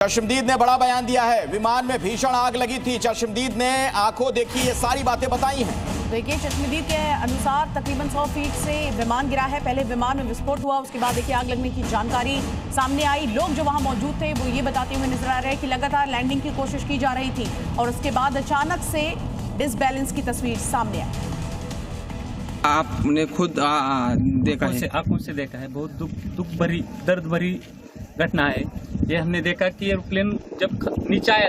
चश्मदीद ने बड़ा बयान दिया है। विमान में भीषण आग लगी थी। चश्मदीद ने आंखों देखी ये सारी बातें बताई हैं। देखिए, चश्मदीद के अनुसार तकरीबन 100 फीट से विमान गिरा है। पहले विमान में विस्फोट हुआ, उसके बाद देखिए आग लगने की जानकारी सामने आई। लोग जो वहां मौजूद थे वो ये बताते हुए नजर आ रहे हैं कि लगातार लैंडिंग की कोशिश की जा रही थी और उसके बाद अचानक से डिसबैलेंस की तस्वीर सामने आई। आपने खुद देखा है? आंखों से देखा है। बहुत दुख भरी, दर्द भरी घटना है ये। हमने देखा कि एयरप्लेन जब नीचे आया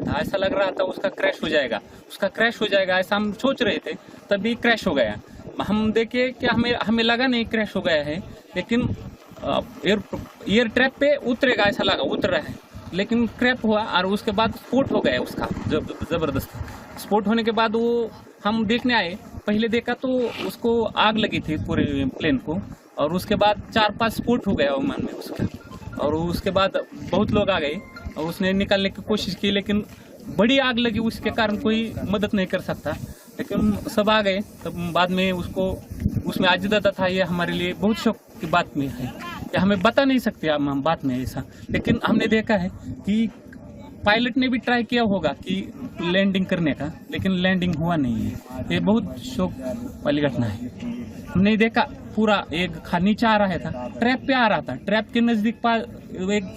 था ऐसा लग रहा था उसका क्रैश हो जाएगा ऐसा हम सोच रहे थे, तभी क्रैश हो गया। हम देखे कि हमें लगा नहीं क्रैश हो गया है, लेकिन एयर ट्रैप पे उतरेगा ऐसा लगा, उतर रहा है, लेकिन क्रैश हुआ और उसके बाद स्फोट हो गया उसका जबरदस्त। स्फोट होने के बाद वो हम देखने आए, पहले देखा तो उसको आग लगी थी पूरे प्लेन को, और उसके बाद 4-5 स्फोट हो गया विमान में उसका, और उसके बाद बहुत लोग आ गए और उसने निकालने की कोशिश की, लेकिन बड़ी आग लगी, उसके कारण कोई मदद नहीं कर सकता। लेकिन सब आ गए, तब बाद में उसमें अजीदादा था। ये हमारे लिए बहुत शौक की बात में है, ये हमें बता नहीं सकते हम बात में ऐसा, लेकिन हमने देखा है कि पायलट ने भी ट्राई किया होगा कि लैंडिंग करने का, लेकिन लैंडिंग हुआ नहीं है। ये बहुत शौक वाली घटना है। हमने देखा पूरा एक नीचे आ रहा था, ट्रैप पे आ रहा था, ट्रैप के नजदीक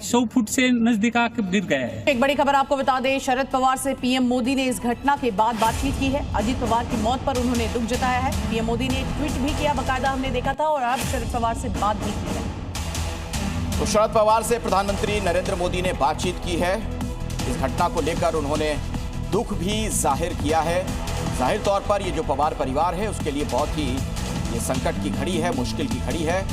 100 फुट से नजदीक आकर गिर गया है। एक बड़ी खबर आपको बता दें, शरद पवार से पीएम मोदी ने इस घटना के बाद बातचीत की है। अजीत पवार की मौत पर उन्होंने दुख जताया है। पीएम मोदी ने एक ट्वीट भी किया, बाकायदा हमने देखा था, और अब शरद पवार से बात भी की है। तो शरद पवार से प्रधानमंत्री नरेंद्र मोदी ने बातचीत की है। इस घटना को लेकर उन्होंने दुख भी जाहिर किया है। जाहिर तौर पर ये जो पवार परिवार है उसके लिए बहुत ही ये संकट की घड़ी है, मुश्किल की घड़ी है।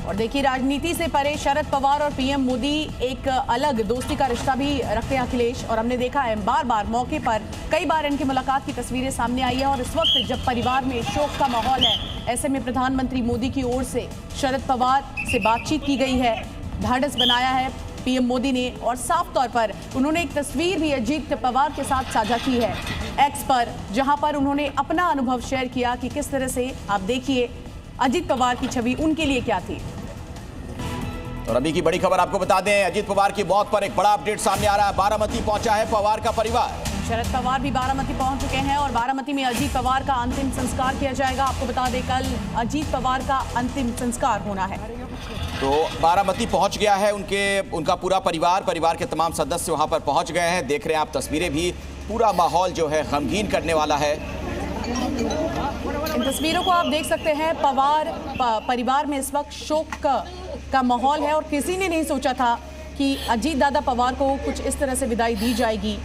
और देखिए, राजनीति से परे शरद पवार और पीएम मोदी एक अलग दोस्ती का रिश्ता भी रखते हैं अखिलेश, और हमने देखा है बार बार मौके पर कई बार इनकी मुलाकात की तस्वीरें सामने आई है। और इस वक्त जब परिवार में शोक का माहौल है, ऐसे में प्रधानमंत्री मोदी की ओर से शरद पवार से बातचीत की गई है, ढाढ़स बनाया है पीएम मोदी ने, और साफ तौर पर उन्होंने एक तस्वीर भी अजीत पवार के साथ साझा की है एक्स पर, जहां पर उन्होंने अपना अनुभव शेयर किया कि किस तरह से, आप देखिए, अजीत पवार की छवि उनके लिए क्या थी। और अभी की बड़ी खबर आपको बता दें, अजीत पवार की मौत पर एक बड़ा अपडेट सामने आ रहा है। बारामती पहुंचा है पवार का परिवार। शरद पवार भी बारामती पहुंच चुके हैं और बारामती में अजीत पवार का अंतिम संस्कार किया जाएगा। आपको बता दें, कल अजीत पवार का अंतिम संस्कार होना है। तो बारामती पहुंच गया है उनका पूरा परिवार के तमाम सदस्य वहां पर पहुंच गए हैं। देख रहे हैं आप तस्वीरें भी, पूरा माहौल जो है गमगीन करने वाला है। इन तस्वीरों को आप देख सकते हैं। पवार परिवार में इस वक्त शोक का माहौल है और किसी ने नहीं सोचा था कि अजीत दादा पवार को कुछ इस तरह से विदाई दी जाएगी।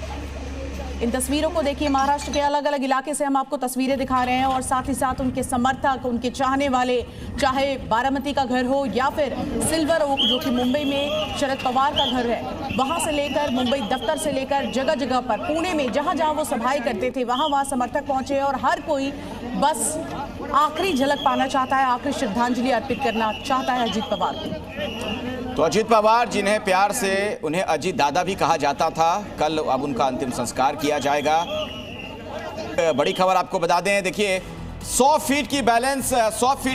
इन तस्वीरों को देखिए, महाराष्ट्र के अलग अलग इलाके से हम आपको तस्वीरें दिखा रहे हैं, और साथ ही साथ उनके समर्थक, उनके चाहने वाले, चाहे बारामती का घर हो या फिर सिल्वर ओक जो कि मुंबई में शरद पवार का घर है, वहां से लेकर मुंबई दफ्तर से लेकर जगह जगह पर, पुणे में जहां जहां वो सभाएं करते थे वहां समर्थक पहुंचे, और हर कोई बस आखिरी झलक पाना चाहता है, आखिरी श्रद्धांजलि अर्पित करना चाहता है अजीत पवार को। तो अजीत पवार, जिन्हें प्यार से उन्हें अजीत दादा भी कहा जाता था, कल अब उनका अंतिम संस्कार किया जाएगा। बड़ी खबर आपको बता दें, देखिए 100 फीट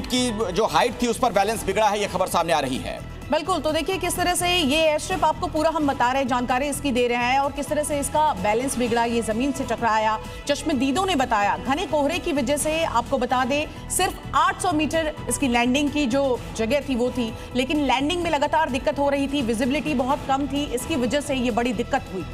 की जो हाइट थी उस पर बैलेंस बिगड़ा है, ये खबर सामने आ रही है। बिल्कुल, तो देखिए किस तरह से ये एयर स्ट्रिप आपको पूरा हम बता रहे हैं, जानकारी इसकी दे रहे हैं, और किस तरह से इसका बैलेंस बिगड़ा, ये जमीन से टकराया। चश्मदीदों ने बताया घने कोहरे की वजह से, आपको बता दें, सिर्फ 800 मीटर इसकी लैंडिंग की जो जगह थी वो थी, लेकिन लैंडिंग में लगातार दिक्कत हो रही थी, विजिबिलिटी बहुत कम थी, इसकी वजह से ये बड़ी दिक्कत हुई।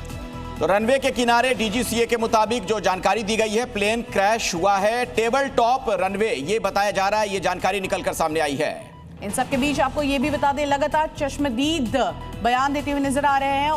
तो रनवे के किनारे डीजीसीए के मुताबिक जो जानकारी दी गई है, प्लेन क्रैश हुआ है टेबल टॉप रनवे, ये बताया जा रहा है, ये जानकारी निकलकर सामने आई है। इन सब के बीच आपको ये भी बता दें, लगातार चश्मदीद बयान देते हुए नजर आ रहे हैं।